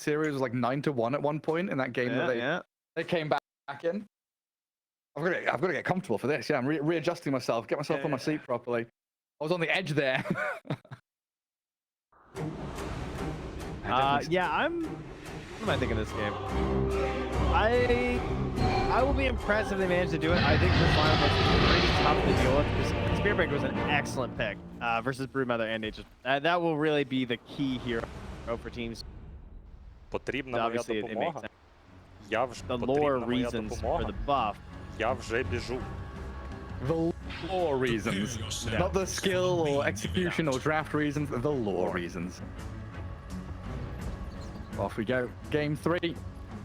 series was like 9-1 at one point in that game that they came back in. I've got to get comfortable for this. Yeah, I'm readjusting myself, get myself on my seat properly. I was on the edge there. Yeah, what am I thinking of this game? I will be impressed if they manage to do it. I think this lineup was pretty tough to deal with. Spirit Breaker was an excellent pick versus Broodmother and Aegis. That will really be the key here for teams. Потрібна моя допомога. The lore reasons for the buff. Я вже біжу. The lore reasons. Not the skill or execution or draft reasons, the lore reasons. Off we go. Game 3.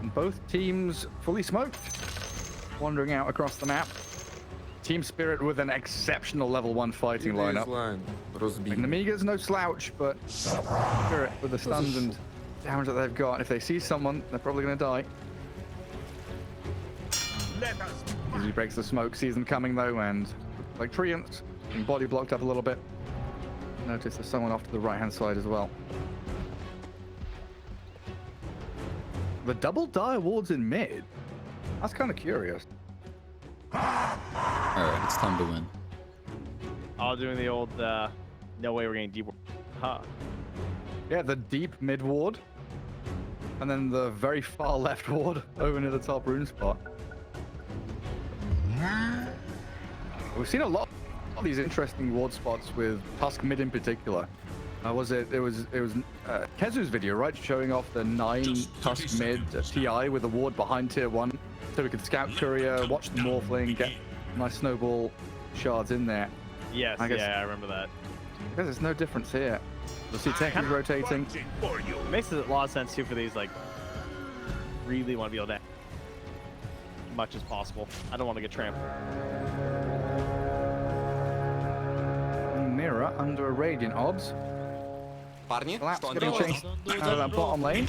And both teams fully smoked. Wandering out across the map. Team Spirit with an exceptional level 1 fighting lineup. Like, NEMIGA's no slouch, but Spirit with the stuns and damage that they've got. If they see someone, they're probably going to die. He breaks the smoke, sees them coming though, and like Treants, being body blocked up a little bit. Notice there's someone off to the right-hand side as well. The double die awards in mid. That's kind of curious. Alright, it's time to win. All doing the old, no way we're getting deep. Huh. Yeah, the deep mid ward. And then the very far left ward over near the top rune spot. We've seen a lot of these interesting ward spots with Tusk mid in particular. It was Kezu's video, right? Showing off the 9 Tusk mid TI with a ward behind tier 1. So we could scout courier, watch the morphling, get nice snowball shards in there. Yes, I remember that. I guess there's no difference here. You'll see tech is rotating. It makes a lot of sense too for these, like, really want to be able to as much as possible. I don't want to get trampled. Mira under a Radiant Obs. Collapse getting chased out of that bottom lane.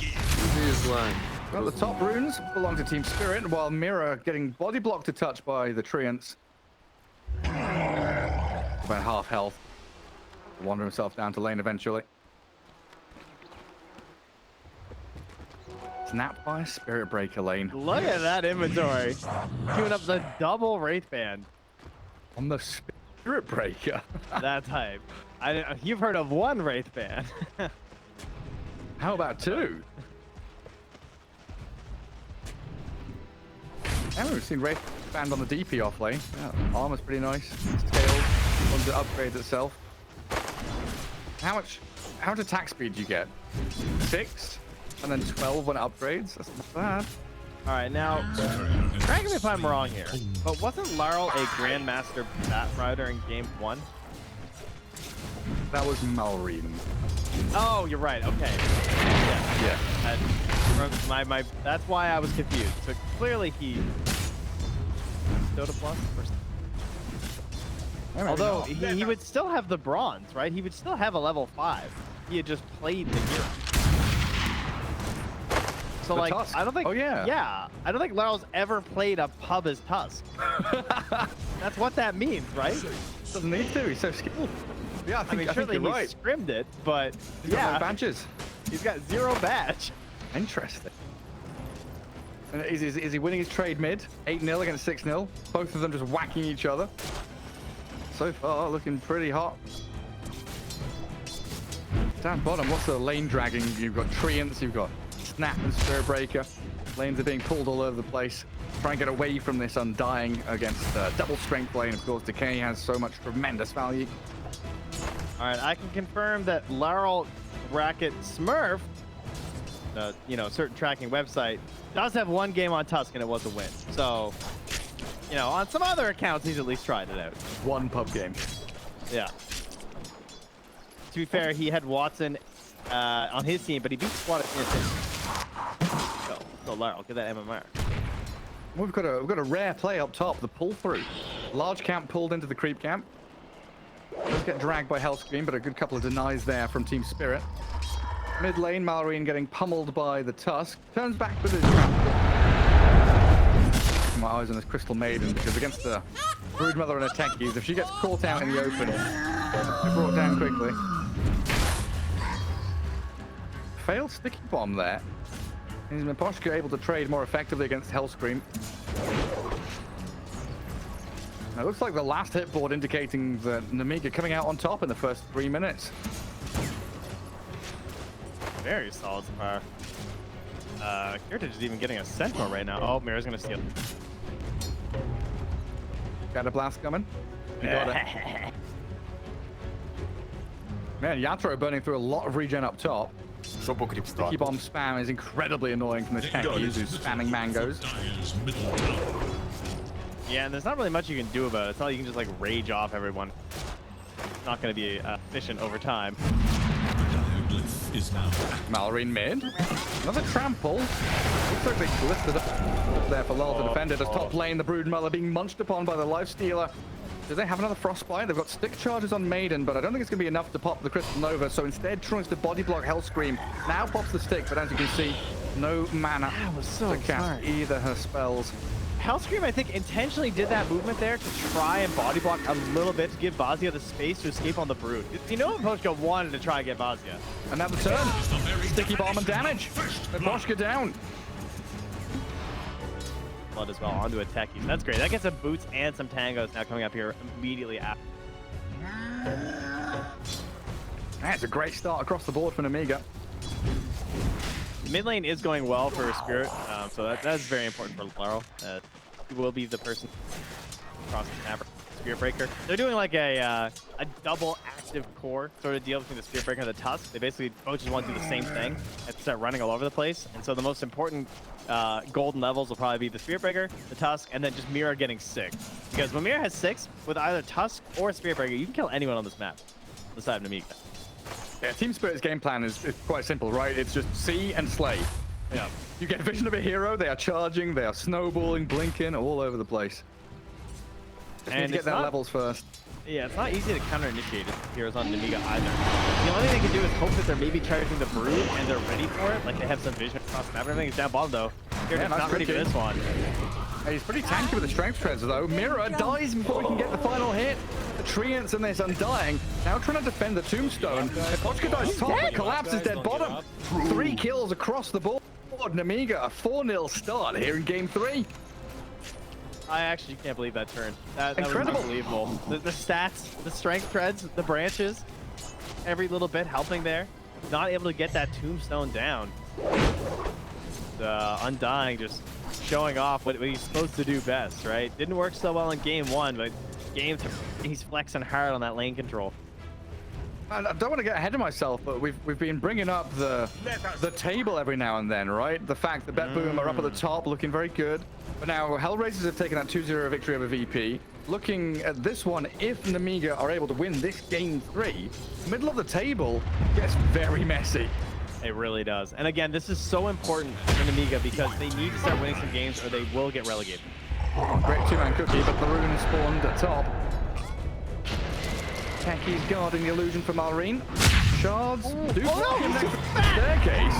Well, the top runes belong to Team Spirit, while Mira getting body blocked to touch by the Treants. About half health. Wander himself down to lane eventually. Snapped by Spirit Breaker lane. Look at that inventory. Queuing up the double Wraith Band. On the Spirit Breaker. That type. You've heard of one Wraith Band. How about 2? And we've seen Wraith Band on the DP off lane. Yeah, armor's pretty nice. It's tailed. Once it upgrades itself. How much attack speed do you get? 6? And then 12 when it upgrades? That's not bad. Alright, now, correct me if I'm wrong here, but wasn't Larl a Grandmaster Bat Rider in Game 1? That was Malrine. Oh, you're right, okay. Yeah. That's why I was confused. So clearly he... Dota Plus? Although, he would still have the bronze, right? He would still have a level 5. He had just played the hero. So, like, Tusk. I don't think... Oh, yeah. Yeah. I don't think Larl's ever played a pub as Tusk. That's what that means, right? Doesn't need to. He's so skilled. Yeah, I mean, surely you're right. He scrimmed it, but... He's got no badges. He's got 0 badge. Interesting. And is he winning his trade mid? 8-0 against 6-0. Both of them just whacking each other. So far, looking pretty hot. Down bottom, what's the lane dragging? You've got Treants, you've got Snap and Spirit Breaker. Lanes are being pulled all over the place. Try and get away from this Undying against double strength lane. Of course, Decay has so much tremendous value. All right, I can confirm that Larl Bracket Smurf, certain tracking website, does have 1 game on Tusk and it was a win. So, on some other accounts, he's at least tried it out. 1 pub game. Yeah. To be fair, he had Watson on his team, but he beat Squad at his team. So Larl, get that MMR. We've got a rare play up top, the pull through. Large camp pulled into the creep camp. Does get dragged by Hellscream, but a good couple of denies there from Team Spirit. Mid lane, Malrine getting pummeled by the Tusk. Turns back with his trap. My eyes on this Crystal Maiden, because against the Broodmother and her techies, if she gets caught out in the open, they're brought down quickly. failed sticky bomb there. Is Miposhka able to trade more effectively against Hellscream? Now, it looks like the last hit board indicating that NEMIGA coming out on top in the first 3 minutes. Very solid fire. Heritage is even getting a Sentinel right now. Oh, Mira's gonna steal. Got a blast coming. You got it. Man, Yatro burning through a lot of regen up top. Sticky bomb spam is incredibly annoying from the tankies who's spamming mangoes. Yeah, and there's not really much you can do about it. It's not like you can just like rage off everyone. It's not going to be efficient over time. Malrine mid. Another trample. Looks like they lifted up there for Lol to defend it as top lane. The Broodmother being munched upon by the Lifestealer. Do they have another Frostbite? They've got stick charges on Maiden, but I don't think it's going to be enough to pop the Crystal Nova. So instead tries to body block Hellscream. Now pops the stick, but as you can see, no mana to cast either her spells. Hellscream, I think, intentionally did that movement there to try and body block a little bit to give Vazia the space to escape on the Brood. You know Miposhka wanted to try and get Vazia. And now the turn. Sticky bomb and damage. Miposhka down. Blood as well onto a techie. So that's great. That gets some boots and some tangos now coming up here immediately after. That's a great start across the board for NEMIGA. Mid lane is going well for Spirit, so that's very important for Laurel. He will be the person across the map. Spirit Breaker. They're doing like a double active core sort of deal between the Spirit Breaker and the Tusk. They basically both just want to do the same thing and start running all over the place. And so the most important golden levels will probably be the Spirit Breaker, the Tusk, and then just Mira getting 6. Because when Mira has 6, with either Tusk or Spirit Breaker, you can kill anyone on this map, besides NEMIGA. Yeah, Team Spirit's game plan is quite simple, right? It's just see and slay. Yeah. You get vision of a hero, they are charging, they are snowballing, blinking, all over the place. Just need to get their levels first. Yeah, it's not easy to counter-initiate heroes on NEMIGA either. The only thing they can do is hope that they're maybe charging the Brood and they're ready for it. Like they have some vision across the map. Everything's down bottom though. They're not ready for this one. Hey, he's pretty tanky with the strength treads though. Mira dies before we can get the final hit. The Treants and this Undying now trying to defend the Tombstone. Miposhka dies top, but collapses dead bottom. 3 kills across the board. NEMIGA a 4-0 start here in game 3. I actually can't believe that turn. That was Incredible. unbelievable. The stats, the strength treads, the branches, every little bit helping there. Not able to get that Tombstone down. The Undying just showing off what he's supposed to do best, right? Didn't work so well in game 1, but game 2, he's flexing hard on that lane control. I don't want to get ahead of myself, but we've been bringing up the table every now and then, right? The fact that Bet Boom are up at the top, looking very good. But now Hellraisers have taken that 2-0 victory over VP. Looking at this one, if NEMIGA are able to win this game 3, middle of the table gets very messy. It really does. And again, this is so important for NEMIGA because they need to start winning some games or they will get relegated. Great 2-man cookie, but the rune is spawned at top. Tanky's guarding the illusion for Malrine. Shards do block him next to the staircase.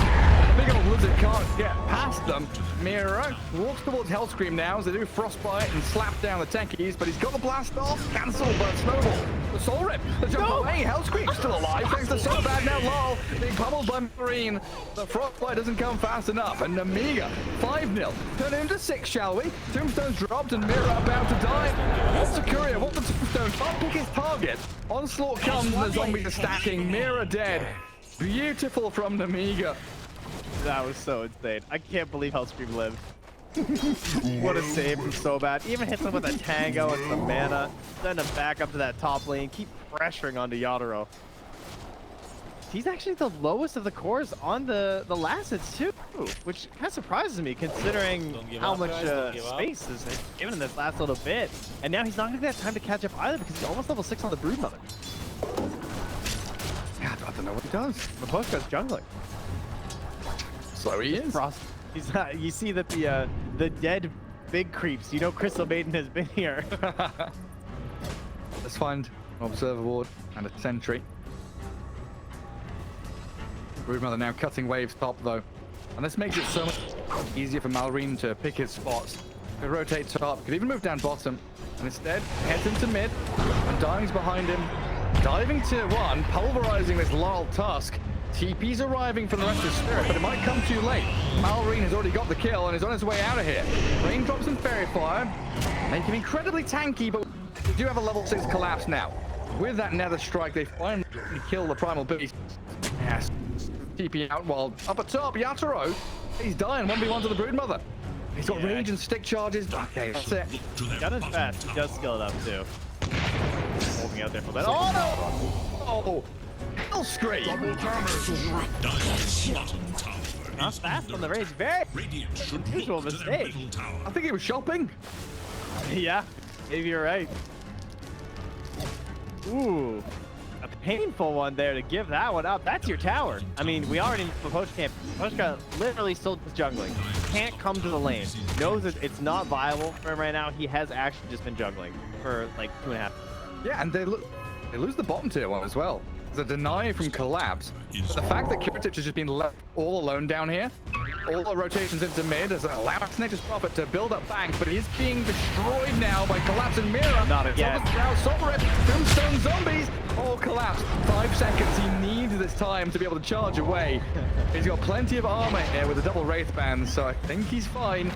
Big old lizard can't get past them. Mira walks towards Hellscream now as they do Frostbite and slap down the tankies, but he's got the blast off. Cancel, but Snowball. The Soul Rip. The jump away. Hellscream's still alive. Thanks to so bad now. Lol being pummeled by Marine. The Frostbite doesn't come fast enough. And NEMIGA 5-0. Turn it into 6, shall we? Tombstone's dropped and Mira about to die. What's the courier? What the Tombstone? Can't pick his target. Onslaught comes and the zombies are stacking. Mira dead. Beautiful from NEMIGA. That was so insane. I can't believe Hellscream lived. What a save from so bad. Even hits him with a tango and some mana. Send him back up to that top lane. Keep pressuring onto Yatoro. He's actually the lowest of the cores on the Lassets too, which kind of surprises me considering how much space is given in this last little bit. And now he's not going to get time to catch up either because he's almost level 6 on the Broodmother. God, I don't know what he does. Miposhka's jungling. So he is. He's not, you see that the dead big creeps. You know Crystal Maiden has been here. Let's find an Observer Ward and a Sentry. Broodmother now cutting waves top though. And this makes it so much easier for Malrine to pick his spots. Could rotate top, could even move down bottom. And instead, heads into mid. And Dying's behind him. Diving tier 1, pulverizing this Laurel Tusk. TP's arriving from the rest of Spirit, but it might come too late. Malrine has already got the kill and is on his way out of here. Raindrops and Fairy Fire make him incredibly tanky, but we do have a level 6 collapse now. With that Nether Strike, they finally kill the Primal Beast. Yes. TP out while up at top, Yatoro, he's dying 1v1 to the Broodmother. He's got rage and stick charges. Okay, that's it. Got it fast. He does skill it up too. Holding out there for that. Oh no! Oh, hell scream! Not fast on the rage. Very unusual mistake. I think he was shopping. Yeah, maybe you're right. Ooh, a painful one there to give that one up. That's your tower. I mean, we already know Poach can't. Poachka literally still just jungling. Can't come to the lane. Knows that it's not viable for him right now. He has actually just been juggling for like 2.5. Yeah, and they lose the bottom tier one as well. The deny from collapse. But the fact that Kiritich has just been left all alone down here, all the rotations into mid has allowed Nature's Prophet to build up banks, but he's being destroyed now by Collapse and Mira. Not again. Sovereign, Tombstone Zombies, all collapse. 5 seconds, he needs this time to be able to charge away. He's got plenty of armor here with a double Wraith Band, so I think he's fine.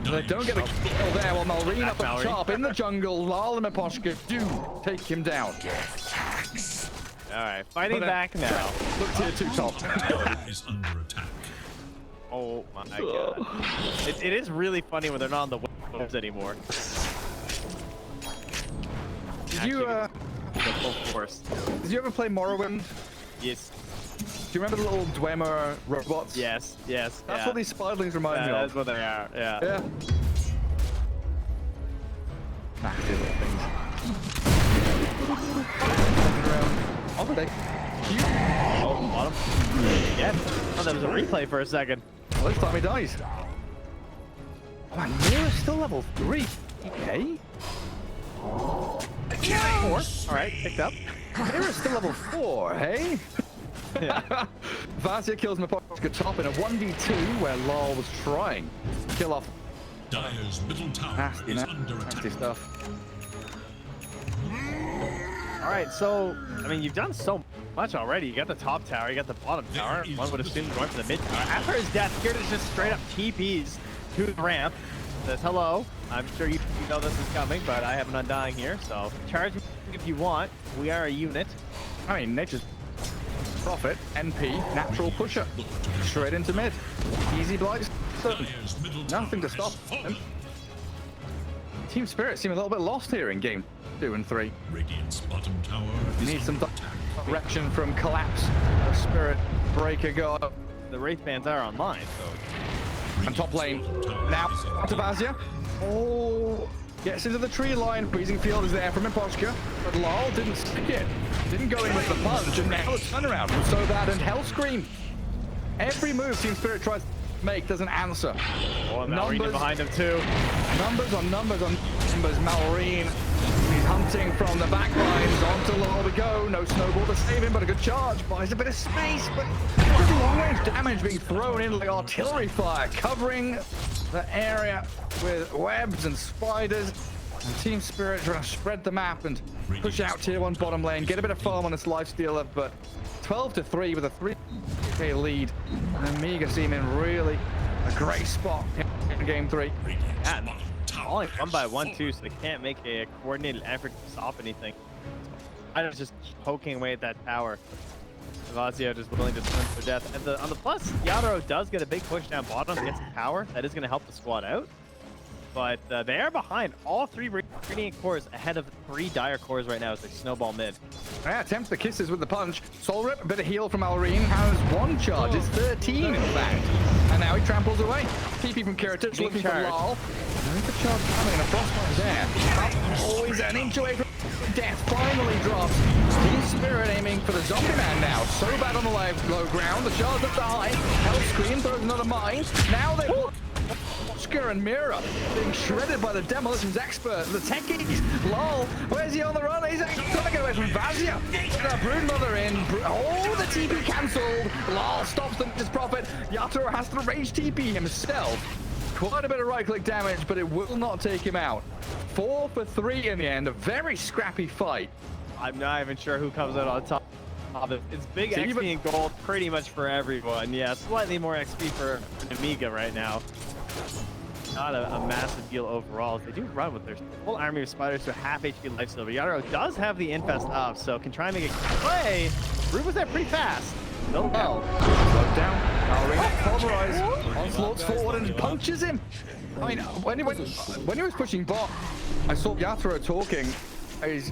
They don't get the kill there while Malrine up at top in the jungle. Lal and Miposhka do take him down. All right, fighting back now. Look tier 2 top. is under attack. Oh my god. It is really funny when they're not on the waves anymore. Did you full force. Did you ever play Morrowind? Yes. Do you remember the little Dwemer robots? Yes, yes. That's what these spiderlings remind me of. That's what they are, yeah. Yeah. Nasty little things. Oh, are they cute? Oh, bottom. Yeah. Oh, that was a replay for a second. Well, this time he dies. Oh man, Mira's still level 3. Okay. 4. Alright, picked up. Mira's still level 4, hey? Yeah. Vasia kills Miposhka top in a 1v2 where Lal was trying to kill off. Dire's middle tower Nasty, is under nasty attack. stuff. Alright, so, I mean, you've done so much already. You got the top tower, you got the bottom tower. One would assume going for the mid tower. After his death, Kiritich just straight up TPs to the ramp. Says, hello, I'm sure you know this is coming, but I have an undying here, so charge me if you want. We are a unit. I mean, Nature's Prophet, NP, natural pusher. Straight into mid. Easy blights. Nothing to stop him. Team Spirit seem a little bit lost here in game 2 and 3. Radiant's bottom tower You is need some under attack. direction from Collapse. The Spirit Breaker God. The Wraith Bands are online, so And top lane. Now, to Vasia. Oh, gets into the tree line. Freezing Field is there from Miposhka. But Lal didn't stick it. Didn't go in with the punch. And now the turnaround from So Bad and Hellscream. Every move Team Spirit tries to make doesn't answer. oh, Malrine behind him too. Numbers on numbers on numbers. Malrine. He's hunting from the back lines. Onto Lal we go. No snowball to save him, but a good charge. Buys a bit of space, but long range damage being thrown in like artillery fire, covering the area with webs and spiders. And Team Spirit trying to spread the map and push out tier 1 bottom lane. Get a bit of farm on this lifestealer, but 12-3 with a 3k lead. And NEMIGA seeming really a great spot in game 3. Yeah, only 1 by 1 too, so they can't make a coordinated effort to stop anything. I was just poking away at that tower. Vasia just willing to swim for death. And on the plus, Yatoro does get a big push down bottom against the tower. That is going to help the squad out. But they are behind all 3 Radiant cores ahead of 3 Dire cores right now as they snowball mid. Yeah, attempts the kisses with the punch. Soul Rip, a bit of heal from Malrine, has 1 charge. It's 13 in fact. And now he tramples away. TP from Kiritich looking for Lal. There's the charge coming, and a frostbite there. Always an inch away from death. Finally drops. Team Spirit aiming for the zombie man now. So bad on the low ground. The charge up the high. Hellscream throws another mine. Now they Oscar and Mira being shredded by the demolitions expert. The techies. Lol. Where's he on the run? He's trying to get away from Vasia. The Broodmother in. Oh, the TP cancelled. Lol stops the Nature's Prophet. Yatoro has to rage TP himself. Quite a bit of right-click damage, but it will not take him out. 4 for 3 in the end. A very scrappy fight. I'm not even sure who comes out on top. It's big XP and gold pretty much for everyone. Yeah, slightly more XP for NEMIGA right now. Not a massive deal overall. They do run with their full army of spiders to half HP lifesteal. But Yaro does have the infest up, so can try and make a play. Root was there pretty fast. No well. Slowed down. Pulverize. Onslaught's forward and punches him. I mean, when he was pushing bot, I saw Yatoro talking. He's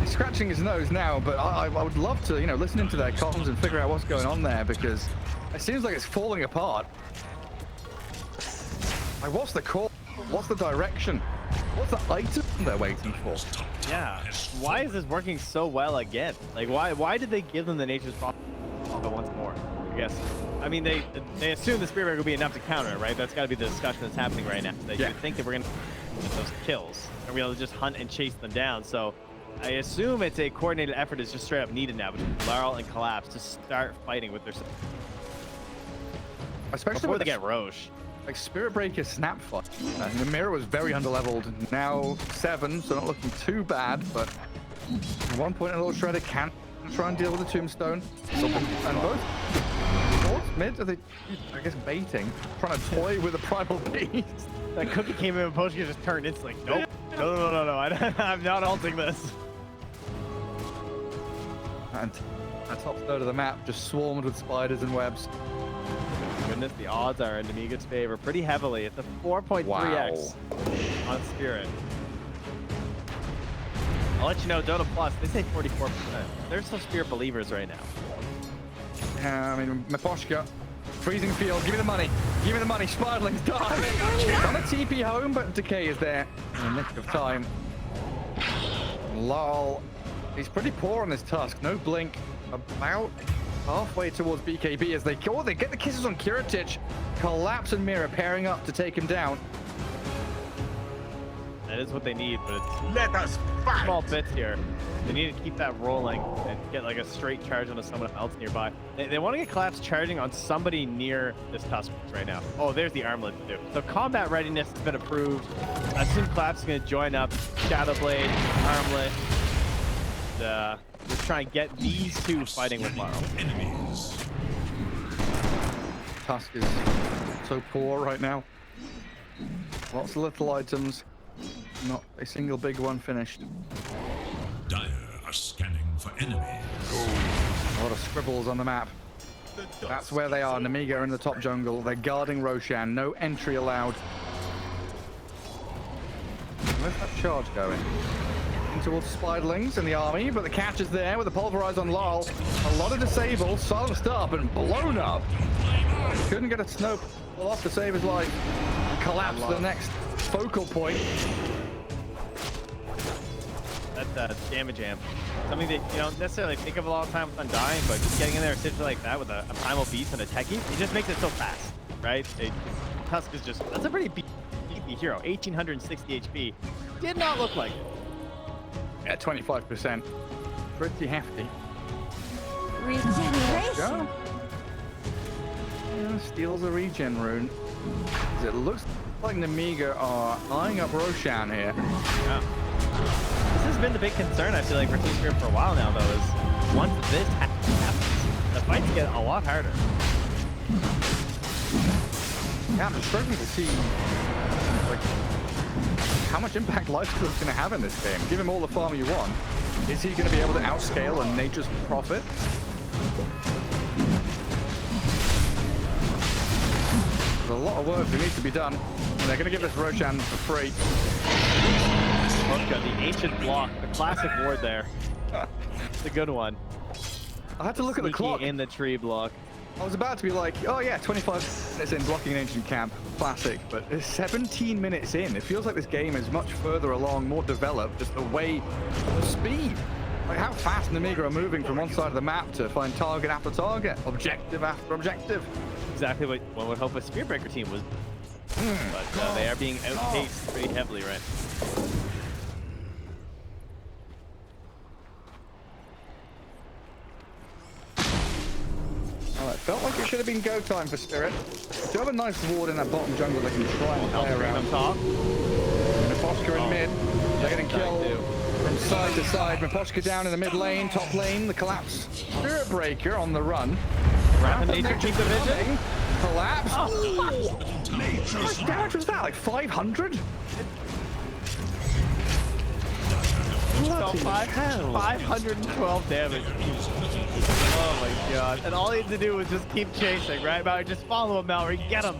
scratching his nose now, but I would love to, listen into their comms and figure out what's going on there, because it seems like it's falling apart. Like, what's the call? What's the direction? What's the item they're waiting for? Yeah. Why is this working so well again? Like, why did they give them the Nature's Prophet once more? I guess. I mean, they assume the Spirit Breaker will be enough to counter it, right? That's got to be the discussion that's happening right now. They think that we're gonna get those kills, and we're able to just hunt and chase them down. So I assume it's a coordinated effort is just straight up needed now between Laurel and Collapse to start fighting with their. Especially before when they get Roche. Like Spirit Breaker snap fight. The mirror was very underleveled. Now 7, so not looking too bad, but at one point a little Shredder can try and deal with the Tombstone. And both mid, are they, I guess, baiting, trying to toy with a Primal Beast. That cookie came in and Potion just turned instantly. Nope. No. I'm not halting this. And that top third of the map just swarmed with spiders and webs. Goodness, the odds are in NEMIGA's favor pretty heavily. It's a 4.3x on Spirit. I'll let you know, Dota Plus, they say 44%. They're still Spirit believers right now. Yeah, I mean, Maposhka, freezing field, give me the money. Give me the money, Spiderlings, die! Trying to TP home, but Decay is there in the nick of time. Lol, he's pretty poor on this Tusk. No blink, about halfway towards BKB as they get the kisses on Kiritich. Collapse and Mirror pairing up to take him down. That is what they need, but it's small bits here. They need to keep that rolling and get like a straight charge onto someone else nearby. They want to get Collapse charging on somebody near this Tusk right now. Oh, there's the armlet too. So combat readiness has been approved. I assume Collapse is going to join up Shadowblade, Armlet. Let's try and get these two fighting with Laurel. Tusk is so poor right now. Lots of little items. Not a single big one finished. Dire are scanning for enemies. A lot of scribbles on the map. That's where they are. NEMIGA in the top jungle. They're guarding Roshan. No entry allowed. Where's that charge going? In towards Spiderlings and the army, but the catch is there with the pulverize on Laurel. A lot of disable, silenced up and blown up. Couldn't get a snow off to save his life. And collapse the next focal point. That's damage amp. Something that you don't necessarily think of a lot of time with Undying, but just getting in there essentially like that with a primal beast and a techie, it just makes it so fast, right? Tusk is just, that's a pretty beefy hero. 1860 HP. Did not look like it. Yeah, 25%. Pretty hefty. Regeneration. Yeah, steals a regen rune. It looks like NEMIGA are eyeing up Roshan here. Yeah. This has been the big concern, I feel like, for Team Spirit for a while now, though, is once this happens, the fights get a lot harder. Yeah, I'm struggling to see like how much impact Lifesteal is going to have in this game. Give him all the farm you want. Is he going to be able to outscale a Nature's Prophet? There's a lot of work that needs to be done, and they're going to give this Roshan for free. Got the ancient block, the classic ward there. It's a good one. I had to look at the clock. In the tree block. I was about to be like, oh yeah, 25 minutes in blocking an ancient camp, classic, but it's 17 minutes in. It feels like this game is much further along, more developed, just the way, the speed. Like how fast NEMIGA are moving from one side of the map to find target after target, objective after objective. Exactly what one would hope a Spirit Breaker team was. But they are being outpaced pretty heavily right now. It felt like it should have been go time for Spirit. They do have a nice ward in that bottom jungle they can try and play around. On top. And Fosker in mid. They're getting killed from side to side. Miposhka down in the mid lane, top lane, the collapse. Spirit Breaker on the run. Rapid nature keep the vision. Collapse. Oh. How much damage was that? Like 500? So 512 damage. Oh my god. And all he had to do was just keep chasing, right? Mallory, just follow him, Mallory. Get him.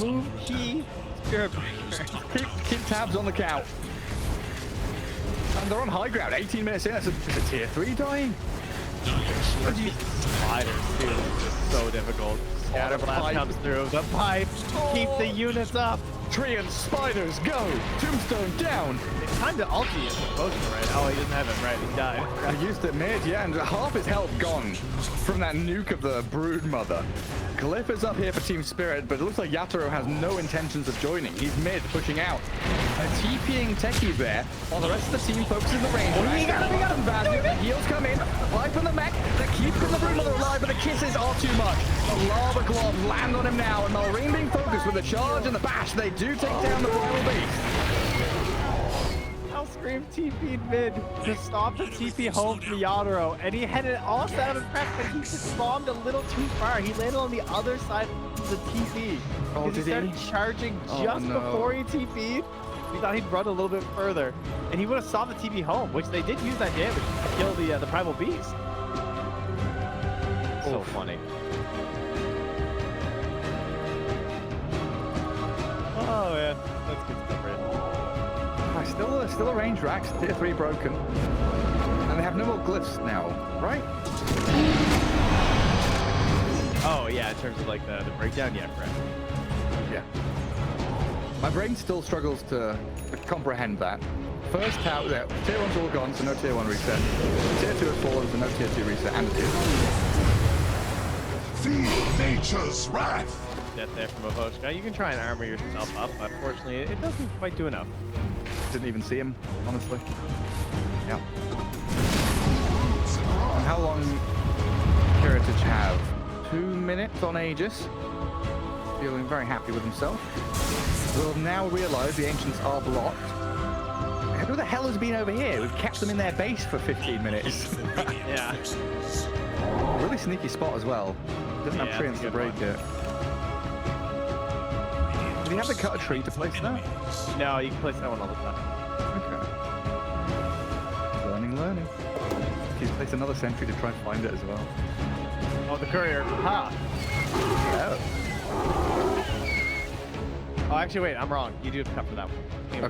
Move key. Spirit Breaker. Keep tabs on the count. And they're on high ground. 18 minutes in. That's a tier 3 dying. Spiders, dude. It's so difficult. Scatter blast comes through. The pipe. Keep the units up. Tree and spiders go. Tombstone down. It's time to ulti as a potion right now. Oh, he doesn't have it right. He died. I used it mid, yeah, and half his health gone from that nuke of the Brood Mother. Glyph is up here for Team Spirit, but it looks like Yatoro has no intentions of joining. He's mid, pushing out. TPing Techie there, while the rest of the team focuses the range. We got him, The heals come in, apply from the mech, they're keeping the Brood Mother alive, but the kisses are too much. The lava globs land on him now, and Malrine being focused with the charge and the bash. They do take down the Primal Beast. Scream TP'd mid to stop the TP home from Yatoro, and he had it all set up and prepped, but he just bombed a little too far. He landed on the other side of the TP. Oh, he started charging just before he TP'd. We thought he'd run a little bit further, and he would have saw the TP home, which they did use that damage to kill the Primal Beast. So funny. Oh yeah, that's good stuff, right? Still a range racks, tier 3 broken. And they have no more glyphs now, right? Oh yeah, in terms of like the breakdown, yeah, correct. Yeah. My brain still struggles to comprehend that. First tower, yeah, tier 1's all gone, so no tier 1 reset. Tier 2 has fallen, so no tier 2 reset, and a tier 2. Feel nature's wrath. Death there from Miposhka. You can try and armor yourself up, but unfortunately, it doesn't quite do enough. Didn't even see him, honestly. Yeah. And how long Heritage have? 2 minutes on Aegis. Feeling very happy with himself. We'll now realize the Ancients are blocked. Who the hell has been over here? We've kept them in their base for 15 minutes. Yeah. Really sneaky spot as well. Doesn't have treants to break it. Did he have to cut a tree to place that? No, you can place that one all the time. Okay. Learning. He's placed another sentry to try and find it as well. Oh, the courier. Ha! Oh, actually, wait, I'm wrong. You do have to cut for that one.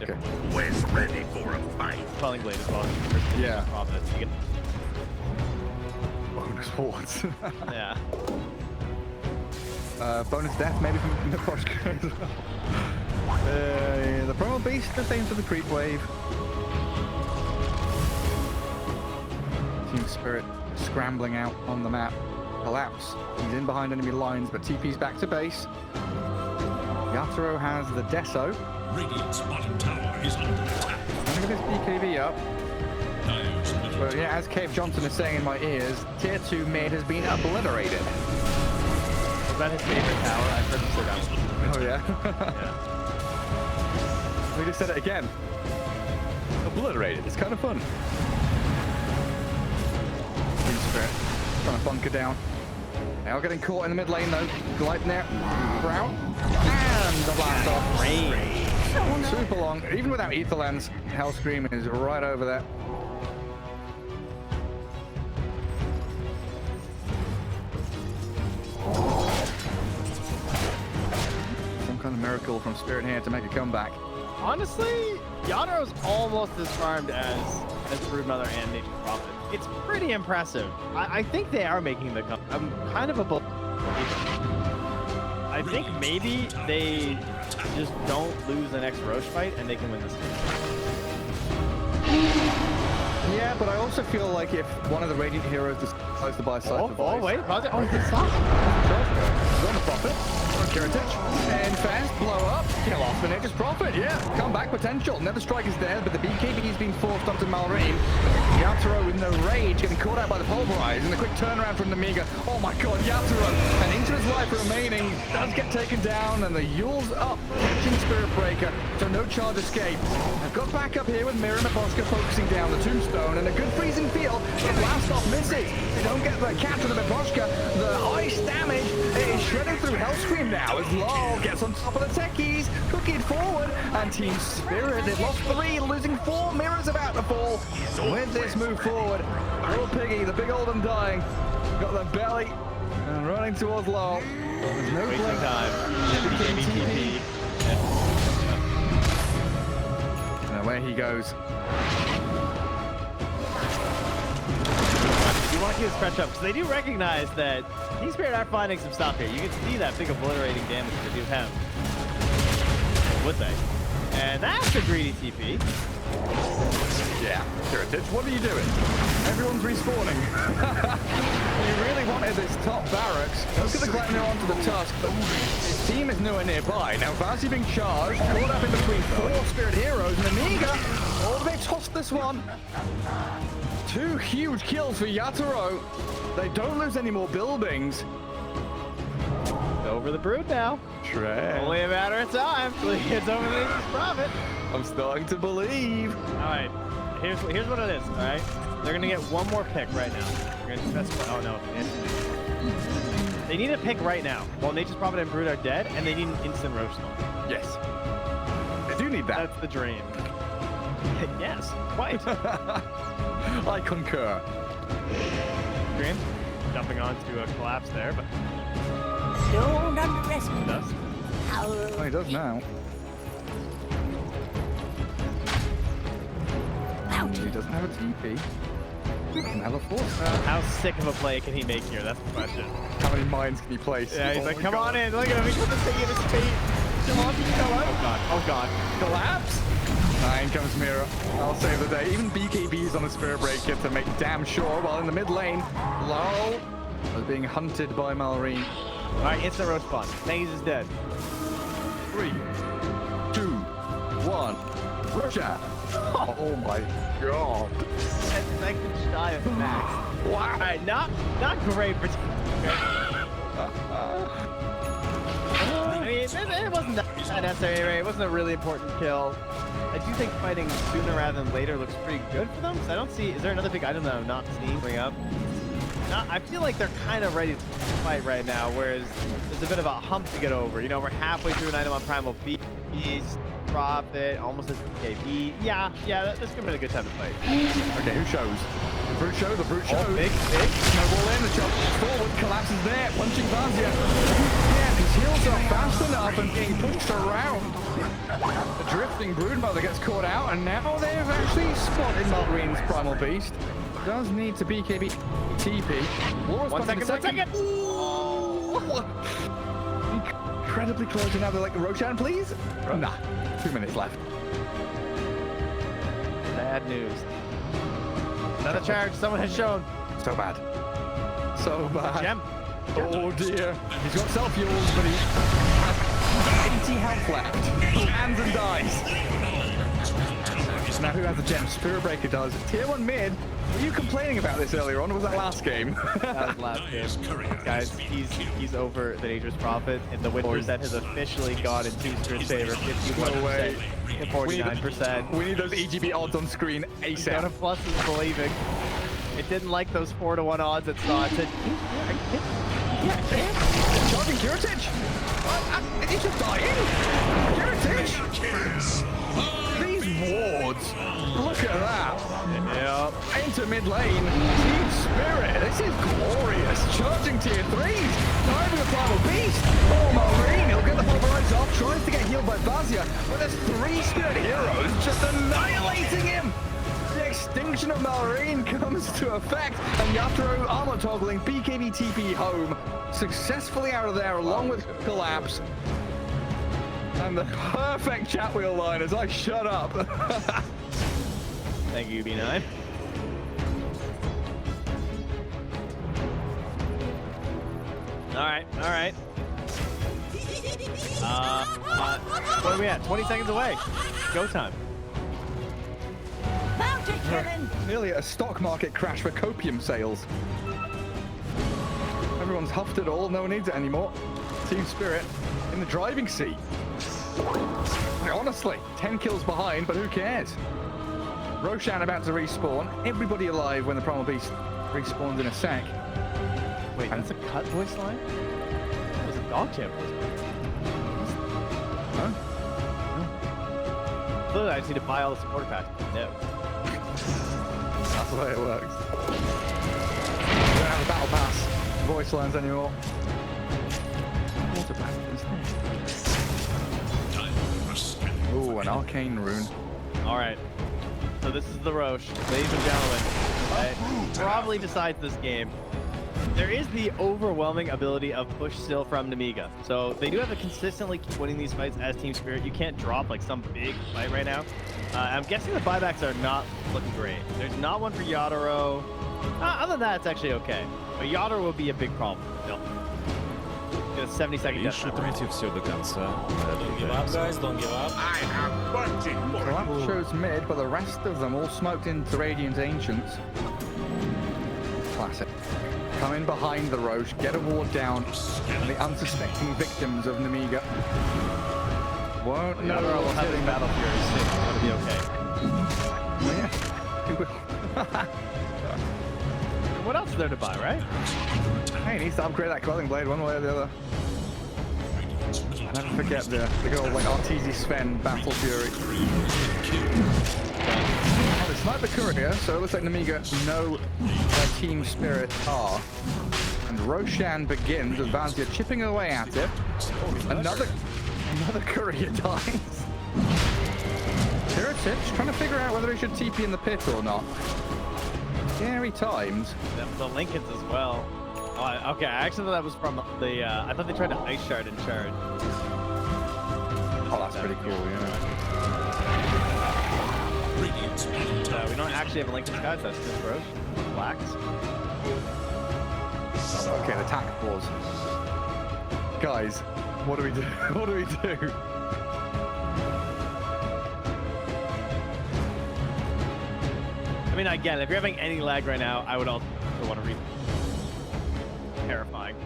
Okay. Always ready for a fight. Quelling Blade as well. Yeah. Providence. You get... Bonus wards. Yeah. Bonus death maybe from the Miposhka as well. The Primal Beast just aims for the creep wave. Team Spirit scrambling out on the map. Collapse. He's in behind enemy lines, but TP's back to base. Yatoro has the Deso. Radiant's bottom tower is under attack. Look at this BKB up. But yeah, as Cave Johnson is saying in my ears, tier 2 mid has been obliterated. Is that his favorite tower? I've heard him say that one. Oh yeah? Yeah. We just said it again. Obliterated. It's kind of fun. Team Spirit trying to bunker down. Now getting caught in the mid lane though. Glide now. Brown. And the blast off. Rain. Super long. Even without Aetherlands, Hellscream is right over there. Some kind of miracle from Spirit here to make a comeback. Honestly, Yatoro's almost as farmed as Broodmother and Nature's Prophet. It's pretty impressive. I think they are making the comeback. I'm kind of a believer. I think maybe they just don't lose the next Roche fight and they can win this game. Yeah, but I also feel like if one of the Radiant heroes decides to buy Cypher Oh, wait, Roger. Oh, good stop. He's on the Prophet. Kiritich, Infest, blow up, kill off the Nature's Prophet, yeah, comeback potential. Nether Strike is there, but the BKB has been forced onto Malrine. Yatoro with no rage, getting caught out by the Pulverize, and the quick turnaround from NEMIGA. Oh my god, Yatoro, an inch of his life remaining, does get taken down, and the Yule's up, catching Spirit Breaker, so no charge escape. I've got back up here with Mira and Miposhka focusing down the Tombstone, and a good freezing field, but last off misses. They don't get the catch on the Miposhka, the ice damage is shredding through Hellscream now as Lol gets on top of the techies, cooking forward, and Team Spirit, they've lost 3, losing 4, Mira's about to fall. With this move forward, little Piggy, the big old undying, got the belly, and running towards Lol. There's no wasting time. TP. And away he goes. You want to keep this stretch up, because they do recognize that Team Spirit are finding some stuff here. You can see that big obliterating damage they do have. Would they? And that's a greedy TP. Yeah, Kiritich, what are you doing? Everyone's respawning. You really wanted this top barracks. Look at the Gleipnir onto the Tusk, but his team is nowhere nearby. Now Vasi being charged, caught up in between 4 Spirit Heroes, and NEMIGA, oh, they tossed this one. 2 huge kills for Yatoro. They don't lose any more buildings. Over the Brood now. Trey. Only a matter of time till he gets over the Nature's Prophet. I'm starting to believe. All right, here's what it is. All right, they're gonna get one more pick right now. They're gonna specify. Oh no, they need a pick right now. Well, Nature's Prophet and Brood are dead, and they need an instant roast. Yes, they do need that. That's the dream. Yes, quite. I concur. Dream jumping onto a collapse there, but Don't underestimate does. Oh, he does now. He doesn't have a TP. He doesn't have a force. How sick of a play can he make here? That's the question. How many mines can he place? Yeah, he's Oh like, my come God. on in. Look at him. He's got the thing in his feet. Come on, come on. Oh god. Oh god. Collapse. In comes Mira. I'll save the day. Even BKB's on the Spirit Breaker to make damn sure. While in the mid lane, Lol was being hunted by Malrine. All right, instant roast spawn. Maze is dead. 3, 2, 1. Russia. Oh my god. 10 seconds shy of max. Wow. All right, not great for. I mean, it wasn't that necessary, right? It wasn't a really important kill. I do think fighting sooner rather than later looks pretty good for them. So I don't see. Is there another big item that I'm not seeing bring up? No, I feel like they're kind of ready to fight right now, whereas there's a bit of a hump to get over. You know, we're halfway through an item on Primal Beast, Prophet, almost as KB. Yeah, this could have been a good time to fight. Okay, who shows? The Brute show, the Brute show. Oh, big. Snowball in, the chop forward, collapses there, punching Vazia. Yeah, his heels are fast enough and being pushed around. The drifting Broodmother gets caught out, and now they've actually spotted Malrine's Primal Beast. Does need to BKB TP. Laura's 1 second, 1 second. Oh. Incredibly close to now. They're like, Roshan, please? Nah, 2 minutes left. Bad news. Another charge someone has shown. So bad. So bad. Gem. Oh dear. He's got self-fuels, but he has 80 health left. Hands and dies. Now who has the gem? Spirit Breaker does. Tier 1 mid. Were you complaining about this earlier on, or was that last game? That was last game. Guys, he's over the Nature's Prophet, and the Winter Set has officially gone in Team Spirit's favor. 51% and 49%. We need those EGB odds on screen ASAP. Down plus is believing. It didn't like those 4-to-1 odds it saw. It said, Charging Kiritich! He's just dying! Kiritich! These wards! Look at that! Yep. Into mid lane, Team Spirit, this is glorious! Charging tier 3s! Driving a Primal Beast! Oh, Malrine, he'll get the pulverize off, tries to get healed by Vazia, but there's 3 Spirit heroes just annihilating him! The extinction of Malrine comes to effect, and Yatoro armor toggling BKB TP home, successfully out of there along with Collapse. And the perfect chat wheel line as I shut up. Thank you, B9. All right. What are we at? 20 seconds away. Go time. Mount it, Kevin. Nearly a stock market crash for copium sales. Everyone's huffed it all. No one needs it anymore. Team Spirit in the driving seat. Honestly, 10 kills behind, but who cares? Roshan about to respawn. Everybody alive when the Primal Beast respawns in a sec. Wait, that's a cut voice line? That was a dog champ voice line. Huh? Clearly, I just need to buy all the supporter packs. No. That's the way it works. We don't have a battle pass voice lines anymore. Water pack instead. Ooh, an arcane rune. All right. So this is the Roche, ladies and gentlemen. Probably decides this game. There is the overwhelming ability of push still from NEMIGA. So they do have to consistently keep winning these fights as Team Spirit. You can't drop like some big fight right now. I'm guessing the buybacks are not looking great. There's not one for Yadaro. Other than that, it's actually okay. But Yadaro would be a big problem. No. Get a 70-second death timer. Третье все до конца. Don't give up, guys. Don't give up. Well, that shows mid, but the rest of them all smoked into Radiant Ancients. Classic. Come in behind the Roche, get a ward down, and the unsuspecting victims of NEMIGA won't know Yadaro will have his Battle Fury soon. It's gonna be okay. Yeah, he will. What else is there to buy, right? Hey, he needs to upgrade that Quelling Blade one way or the other. And never forget the good old like RTZ Sven Battle Fury. Well, it's not the courier, so it looks like NEMIGA know where Team Spirit are. And Roshan begins with Vanzia chipping away at it. Another courier dies. Tips trying to figure out whether he should TP in the pit or not. Scary times. The Lincolns as well. Oh, okay, I actually thought that was from the, I thought they tried to ice shard and shard. Oh, that's pretty cool, yeah. We don't actually have a Lincoln guys, that's just Roche. Blacks. Okay, the tack pause. Guys, what do we do? What do we do? I mean, again, if you're having any lag right now, I would also want to read. Terrifying.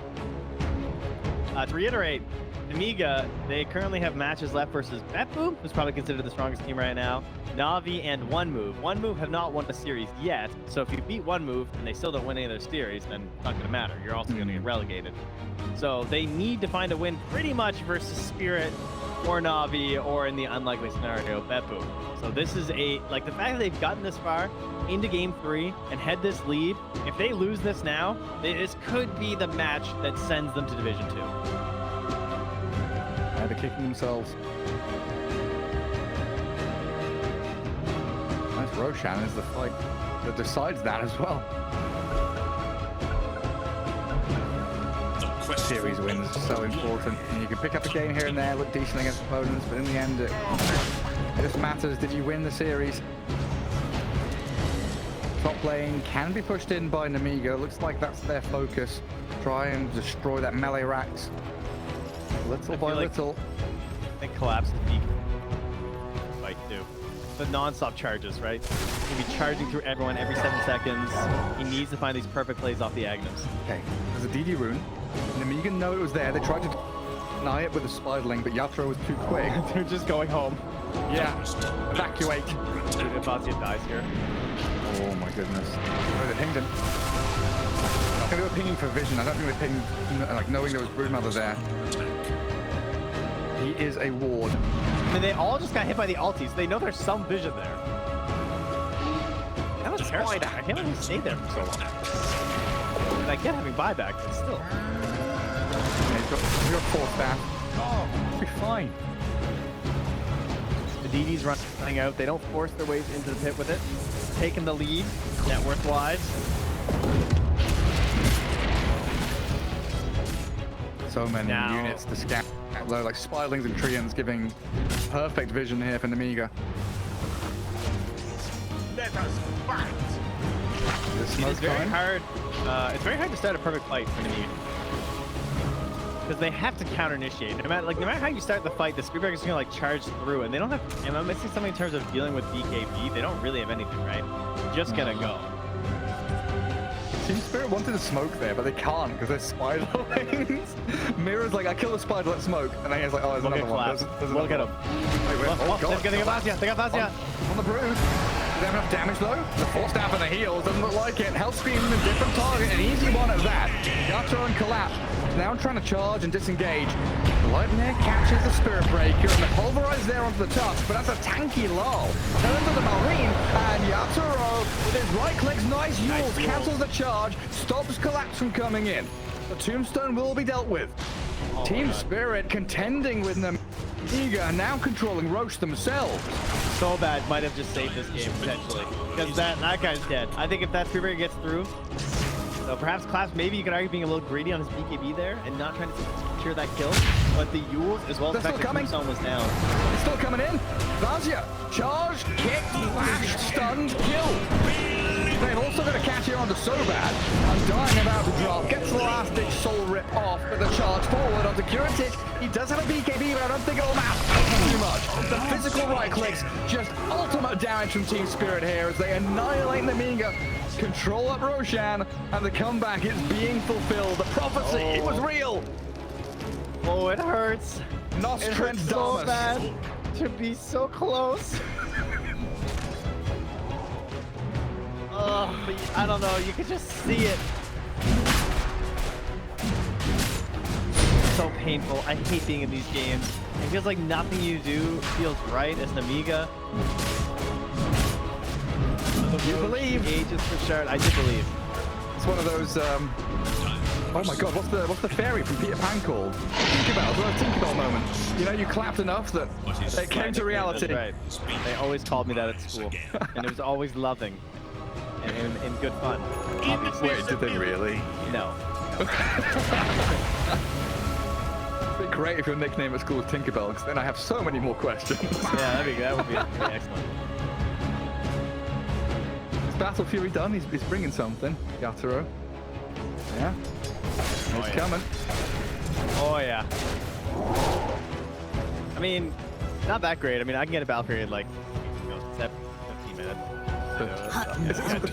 To reiterate, NEMIGA, they currently have matches left versus Beppu, who's probably considered the strongest team right now, Na'Vi, and One Move. One Move have not won a series yet, so if you beat One Move and they still don't win any of their series, then it's not going to matter. You're also going to get relegated. So they need to find a win pretty much versus Spirit or Na'Vi, or in the unlikely scenario, Beppu. So this is the fact that they've gotten this far into Game 3 and had this lead, if they lose this now, this could be the match that sends them to Division 2. They're kicking themselves. Nice Roshan is the fight that decides that as well. Series wins are so important. And you can pick up a game here and there, look decent against opponents, but in the end, it just matters. Did you win the series? Top lane can be pushed in by NEMIGA. Looks like that's their focus. Try and destroy that melee racks. Little by little. They collapse the peak. Fight too. The non-stop charges, right? He'll be charging through everyone every 7 seconds. He needs to find these perfect plays off the Agnes. Okay, there's a DD rune. NEMIGA know it was there. They tried to deny it with a spiderling, but Yatro was too quick. They're just going home. Yeah, evacuate. Dude, Vancia dies here. Oh my goodness. Oh, they pinged him. I think they were pinging for vision. I don't think they pinged, like, knowing there was Broodmother there. He is a ward. I mean, they all just got hit by the ultis. They know there's some vision there. That was terrifying. I can't believe he stayed there for so long. And I get having buyback, but still. You're 4 staff. Oh, it'll be fine. The DD's running out. They don't force their ways into the pit with it. Taking the lead, net worth-wise. So many units to scan. Like Spirelings and Treants giving perfect vision here for NEMIGA. Let us fight. It's very hard. It's very hard to start a perfect fight for NEMIGA. because they have to counter-initiate. No matter how you start the fight, the Spear Breaker's gonna like charge through, and they don't have. And I'm missing something in terms of dealing with BKB. They don't really have anything, right? Just gonna go. Team Spirit wanted to smoke there, but they can't because there's spider lanes. Mirror's like, I kill the spider, let's smoke. And then he's like, oh, there's another one. There's Look at him. Wait, oh, God. They got Vazia. On the Brood. Do they have enough damage though? The force down for the heals, doesn't look like it. Health Scream, a different target, an easy one at that. Yato and Collapse now trying to charge and disengage. The Lightning catches the Spirit Breaker and the Pulverize there onto the Tusk, but that's a tanky lull. Turns to the Marine, and Yatoro with his right click's nice Yules cancels the charge, stops Collapse from coming in. The Tombstone will be dealt with. Team Spirit contending with NEMIGA, now controlling Roche themselves. So bad, might have just saved this game potentially, because that guy's dead. I think if that Spear Breaker gets through, so perhaps Collapse, maybe you could argue being a little greedy on his BKB there and not trying to secure that kill, but the Yules, as well as the fact that Tombstone was down. It's still coming in. Vazia, charged, kicked, lashed, stunned, killed. They've also got a catch here onto Sobad. Undying about to drop, gets the last ditch soul rip off, but the charge forward onto Curatic. He does have a BKB, but I don't think it'll matter too much. The physical right clicks, just ultimate damage from Team Spirit here as they annihilate NEMIGA. Control up Roshan, and the comeback is being fulfilled. The prophecy, it was real. Oh, it hurts. Nostradamus. It hurts so bad to be so close. Oh, but I don't know. You could just see it. So painful. I hate being in these games. It feels like nothing you do feels right as NEMIGA. You believe? Ages for sure. I did believe. It's one of those. Oh my God! What's the fairy from Peter Pan called? Tinkerbell. It's one of those Tinkerbell moments. You know, you clapped enough that it came to reality. That's right. They always called me that at school, and it was always loving and good fun. Obviously. Wait, did they really? No. It'd be great if your nickname at school was Tinkerbell, because then I have so many more questions. Yeah, that would be excellent. Is Battle Fury done? He's bringing something. Yatoro. Yeah. He's coming. Oh yeah. I mean, not that great. I mean, I can get a Battle Fury in like 15 minutes.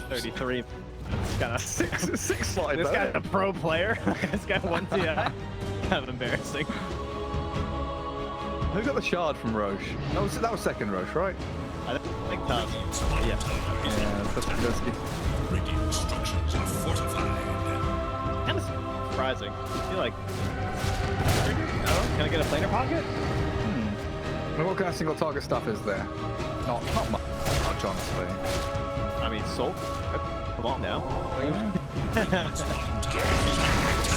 33. It's kind of six slides. This guy's a pro player. This guy won TI. Kind of embarrassing. Who got the shard from Roche? That was second Roche, right? I think Tom. Yeah. That's Radiant structures are fortified. Kind of surprising. I feel like. Can I get a planar pocket? I mean, what kind of single target stuff is there? Not much, honestly. I mean, Soul. Come on now.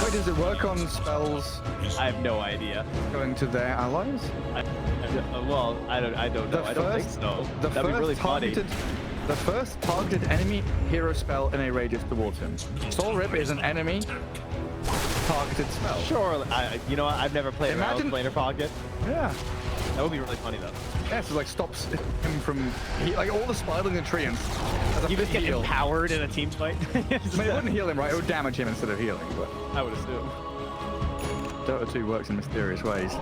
Wait, does it work on spells I have no idea. going to their allies? Well, I don't know. I don't think so. That'd be really funny. The first targeted enemy hero spell in a radius towards him. Soul Rip is an enemy targeted spell. Sure. You know what? I've never played around with planar pocket. Yeah. That would be really funny though. Yeah, so like stops him from like all the spiraling and treants. You just get empowered in a team fight. I mean, it wouldn't heal him, right? It would damage him instead of healing, but I would assume. Dota 2 works in mysterious ways.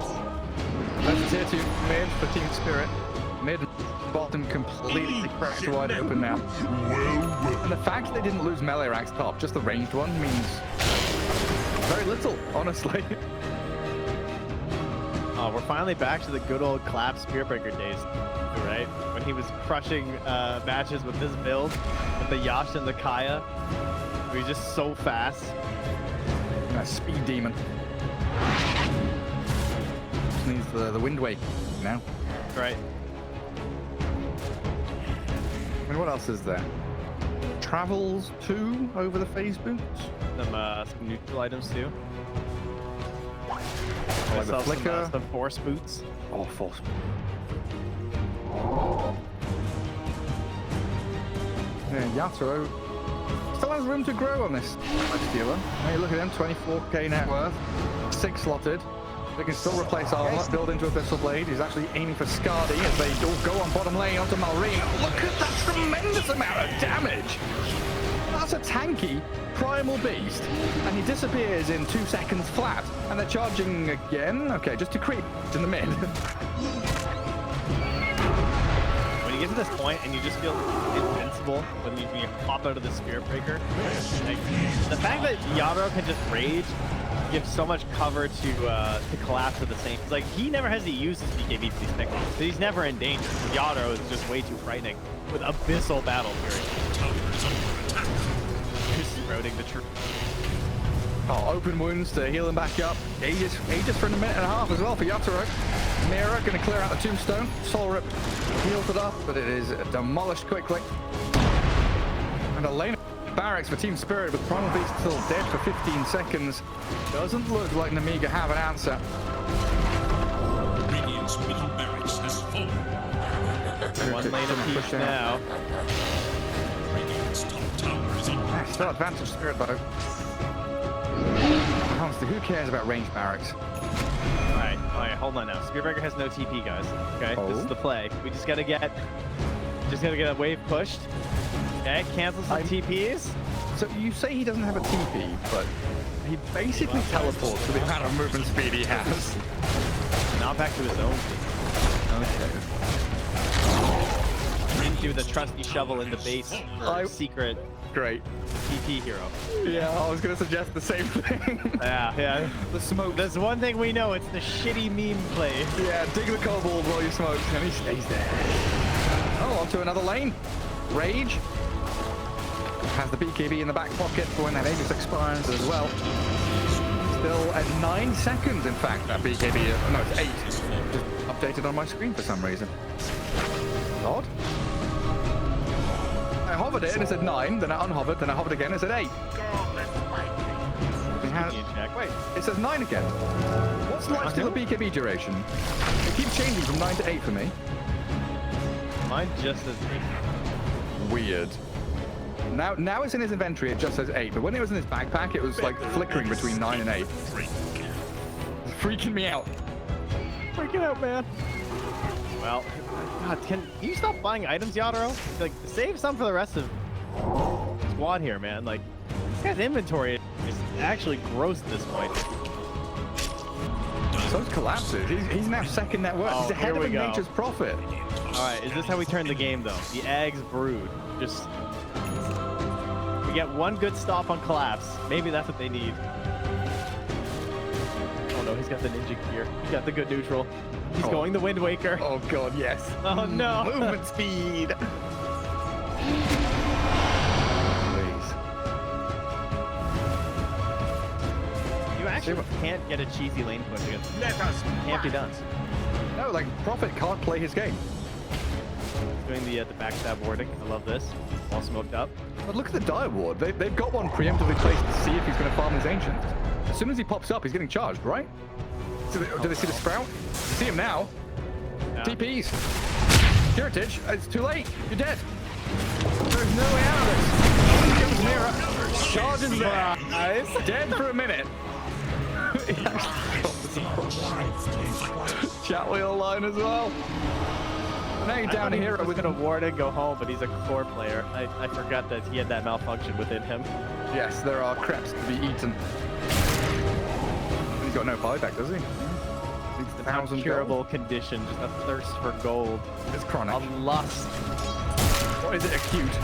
That's tier 2 mid for Team Spirit. Mid and bottom completely cracked wide open now. And the fact they didn't lose melee ranks top, just the ranged one, means very little, honestly. Oh, we're finally back to the good old Clap Spearbreaker days, right? When he was crushing matches with this build, with the Yash and the Kaya. He was just so fast. A speed demon. Just needs the wind wake now. Right. I mean, what else is there? Travels 2 over the phase boots? Some neutral items too. Like the flicker. Some force boots. Oh, force. Yeah, Yatoro still has room to grow on this dealer. Hey, look at him, 24k net worth, 6 slotted. They can still replace armor, build into a pistol blade. He's actually aiming for Scardy as they all go on bottom lane onto Malrine. Look at that tremendous amount of damage. That's a tanky primal beast, and he disappears in 2 seconds flat. And they're charging again. Okay, just to creep in the mid. When you get to this point and you just feel invincible when you pop out of the Spirit Breaker, like, the fact that Yadro can just rage gives so much cover to collapse at the same. It's like he never has to use his BKB for these techniques, so he's never in danger. Yadro is just way too frightening with Abyssal Battle Fury. Just eroding the truth. Oh, open wounds to heal him back up. Aegis for a minute and a half as well for Yatoro. Mira going to clear out the tombstone. Soul Rip heals it up, but it is demolished quickly. And a lane of barracks for Team Spirit with Primal Beast still dead for 15 seconds. Doesn't look like NEMIGA have an answer. Radiant's middle barracks has fallen. One lane apiece now. Radiant's top tower is under attack. Still advantage Spirit though. Honestly, who cares about ranged barracks? Alright, hold on now. Spirit Breaker has no TP, guys. Okay, this is the play. We just gotta get a wave pushed. Okay, cancel some TPs. So you say he doesn't have a TP, but he basically teleports with the amount of movement speed he has. Not back to his own. Okay. Into the trusty shovel in the base for secret Great. TP hero. Yeah, I was gonna suggest the same thing. Yeah. The smoke. There's one thing we know, it's the shitty meme play. Yeah, dig the kobold while you smoke, and he stays there. Oh, onto another lane. Rage. Has the BKB in the back pocket for when that Aegis expires as well. Still at 9 seconds, in fact, that BKB. No, it's 8. Just updated on my screen for some reason. Odd. I hovered it and it said 9, then I unhovered, then I hovered again and it said 8. Wait, it says 9 again. What's lifesteal BKB duration? It keeps changing from 9 to 8 for me. Mine just says 8. Weird. Now it's in his inventory, it just says 8, but when it was in his backpack, it was like flickering between 9 and 8. It's freaking me out. Freaking out, man. Well, God, can you stop buying items, Yadro? Like, save some for the rest of the squad here, man. Like, this guy's inventory is actually gross at this point. So's collapses. He's now second net worth. He's ahead of Nature's Prophet. Alright, is this how we turn the game, though? The eggs brood. Just... we get one good stop on collapse. Maybe that's what they need. Oh no, he's got the ninja gear. He's got the good neutral. He's going the Wind Waker. Oh god, yes. Oh no. Movement speed. Please. You actually can't get a cheesy lane push against him. Can't be done. No, like, Prophet can't play his game. Doing the backstab warding. I love this. All smoked up. But look at the Dire Ward. They've got one preemptively placed to see if he's going to farm his Ancient. As soon as he pops up, he's getting charged, right? Do they see the Sprout? See him now. Yeah. TPs. Heritage. It's too late. You're dead. There's no way out of this. Here comes Mira. Charges there. Nice. Dead for a minute. He actually got the chat wheel line as well. Now you're down to Hero with a ward and go home, but he's a core player. I forgot that he had that malfunction within him. Yes, there are crepes to be eaten. He's got no buyback, does he? It's an incurable condition, just a thirst for gold. It's chronic. A lust. Or is it acute?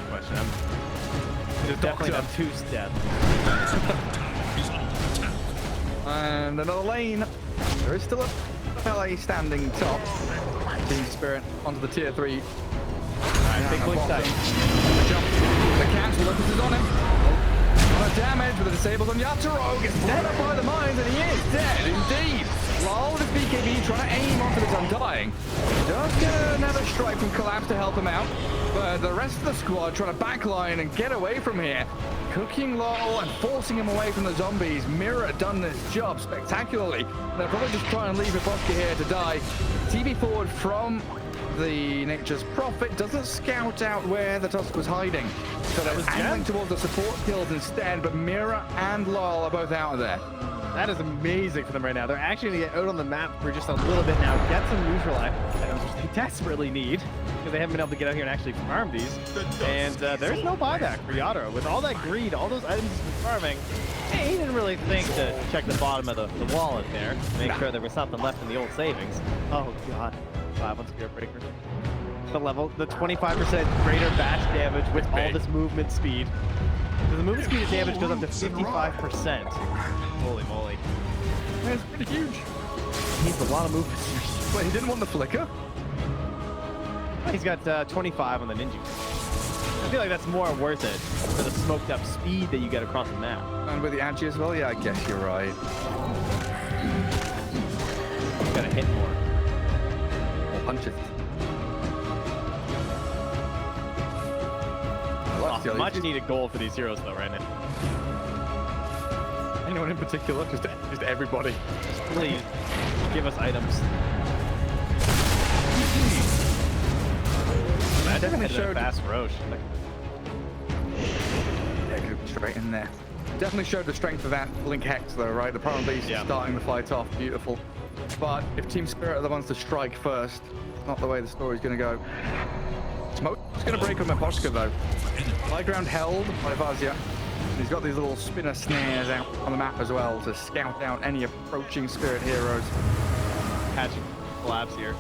Question. It's definitely a two-step. And another lane. There is still a LA standing top. Team Spirit onto the tier 3. Alright, big blink side. The jump. The cancel Lucas is on him. On a damage with a disabled on Yatoro. Gets blown up by the mines and he is dead indeed. Lol with his BKB trying to aim onto this Undying. Does get another strike from Collapse to help him out. But the rest of the squad trying to backline and get away from here. Cooking Lol and forcing him away from the zombies. Mira done this job spectacularly. They'll probably just try and leave Iboska here to die. TB forward from the Nature's Prophet doesn't scout out where the Tusk was hiding. So they're angling towards the support kills instead, but Mira and Lol are both out of there. That is amazing for them right now. They're actually going to get out on the map for just a little bit now, get some neutral items, which they desperately need, because they haven't been able to get out here and actually farm these. And there's no buyback for Yadro. With all that greed, all those items he's been farming, he didn't really think to check the bottom of the wallet there, make sure there was something left in the old savings. Oh god, 5 on Spirit Breaker. The 25% greater bash damage with all this movement speed. So the movement speed of damage goes up to 55%. Holy moly. That's pretty huge. He needs a lot of movement. Wait, he didn't want the flicker? He's got 25 on the Ninja. I feel like that's more worth it for the smoked up speed that you get across the map. And with the Agi as well? Yeah, I guess you're right. You gotta hit more. Or punches. Much needed goal for these heroes though right now. Anyone in particular? Just everybody. Please, give us items. That definitely showed fast Roche. Yeah, straight in there. Definitely showed the strength of that Link Hex though, right? The Paragon Beast is starting the fight off, beautiful. But if Team Spirit are the ones to strike first, not the way the story's gonna go. Smoke's gonna break on Meposhka though. High ground held by Vazia. He's got these little spinner snares out on the map as well to scout out any approaching Spirit heroes. Catching collapse here.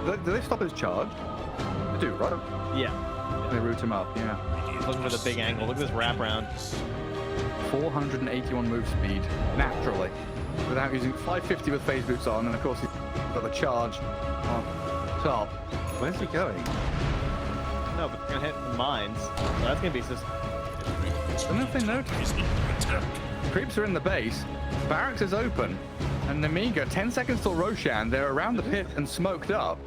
Do they stop his charge? They do, right? Yeah. They root him up, yeah. Looking for the big angle. Look at this wraparound. 481 move speed, naturally, without using 550 with phase boots on, and of course he's got the charge on top. Where's he going? No, but they're gonna hit the mines. So that's gonna be just. I don't know if they notice. Creeps are in the base, barracks is open, and NEMIGA, 10 seconds till Roshan, they're around the pit and smoked up.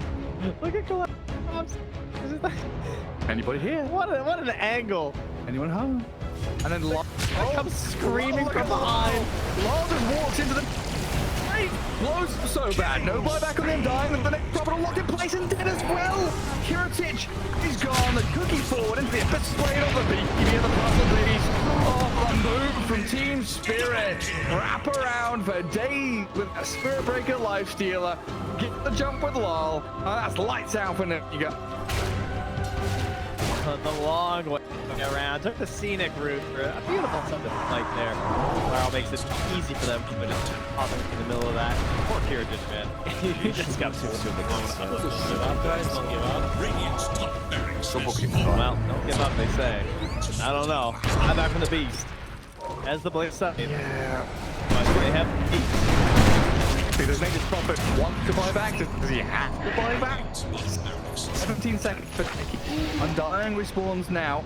Look at collapse. Anybody here? What an angle. Anyone home? And then Law comes screaming from behind. Law just walks into the... Blows so bad. No buyback on him dying. The next proper locked in place and dead as well. Kiritich is gone. The cookie forward into the displayed on the beat. Give the puzzle piece. Oh, the move from Team Spirit. Wrap around for days with a Spirit Breaker Lifestealer. Get the jump with Lol. Oh, that's lights out for NEMIGA. The long way around. Took the scenic route for a beautiful something like there. Wow, makes it easy for them, but just popping in the middle of that. Poor Kiritich, man. He just got super Don't give up, guys. Don't give up. Radiant's top barracks. Well, don't give up, they say. I don't know. I'm back from the beast. As the Blade Summit. Yeah. But they have beast. Does Nature's Prophet want to buy back? Does he have to buy back? 17 seconds for Undying respawns now.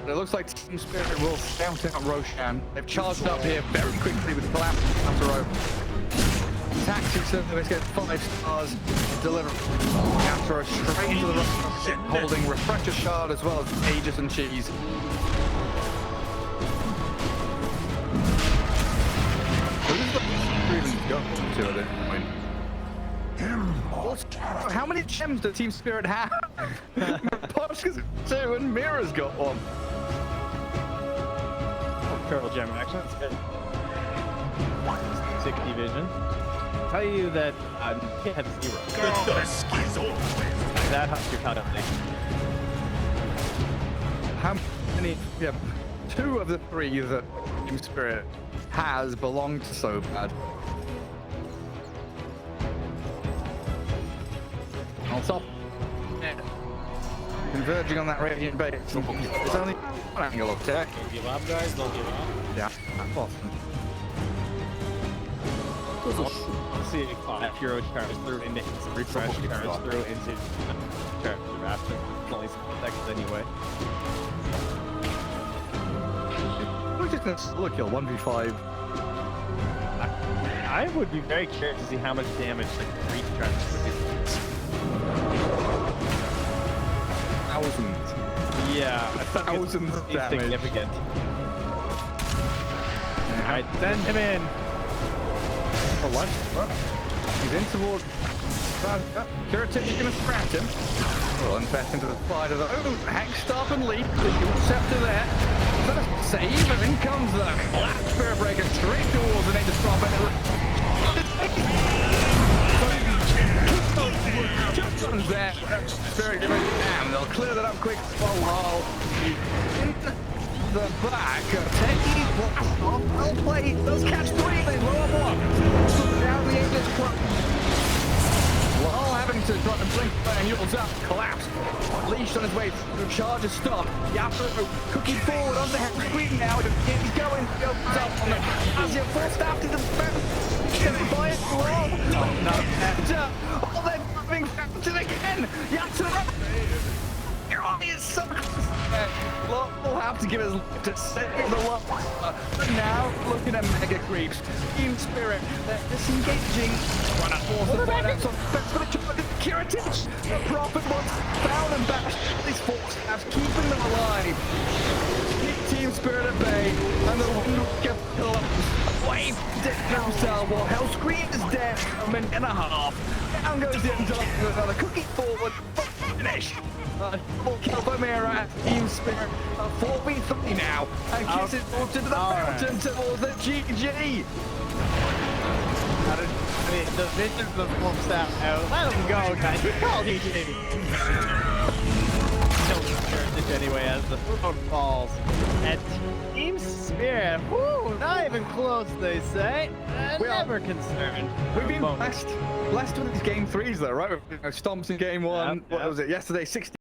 But it looks like Team Spirit will scout out Roshan. They've charged up here very quickly with Collapse After Taxi service gets 5 stars. Deliver After straight into the rocket, holding Refresher Shard as well as Aegis and Cheese. Go to at this point. How many gems does Team Spirit have? Poshka's 2 and Mira's got 1. Oh, Turtle Gem action. That's good. 60 vision. I'll tell you that you have 0. That helps your calculation. How many? Yeah, 2 of the 3 that Team Spirit has belong to so bad. On top. Yeah. Converging on that Radiant base. There's only one angle of attack. Don't give up, guys. Don't give up. Yeah, that's awesome. Let's see if Hero charges through into refresh charges through into character after only seconds anyway. We're just gonna solo kill 1v5. I would be very curious to see how much damage the creep charges would do. Thousands. Yeah, I thought Thousands of damage. Significant. Alright, send him in. For lunch. He's in toward. Kiritich is gonna scratch him. Well, invest into the spider though. Hack, stop, and leap. The dual scepter there. Is that a save? And in comes the last Spirit Breaker straight towards the native drop. Just on there. Spirit going down. They'll clear that up quick. While in the back, taking blast off. Well played. Does catch three. They lower block. Down the English club. While having to try and blink and Yule's up, collapse. Leashed on his way, the charge is stopped. Yapro cooking forward on the screen now. He's going, he opens up on the Asia, forced after the back. By it long. Oh, no. Oh, they're moving fountain again. Yapro. He is so close. We'll have to give his life to save the lock. But now, looking at Mega Creeps, Team Spirit, they're disengaging. Run up force the finance on best for the Kiritich. The Prophet wants found and bashed. These force halves keeping them alive. Keep Team Spirit at bay, and the Windwalker away from himself while Hellscream is dead. A minute and a half. Down goes the Undying, another cookie forward. Finish. Double kill by Mira, Team Spirit, 4v3 now, and Kiss is moved into the fountain towards the GG. The vision of the full staff out. Let him go, guys. We called GG. Anyway, as the phone falls, and Team Spirit, whoo, not even close, they say. Never concerned. We've been blessed with these game threes, though, right? Stomps in game one. What was it? Yesterday, 60.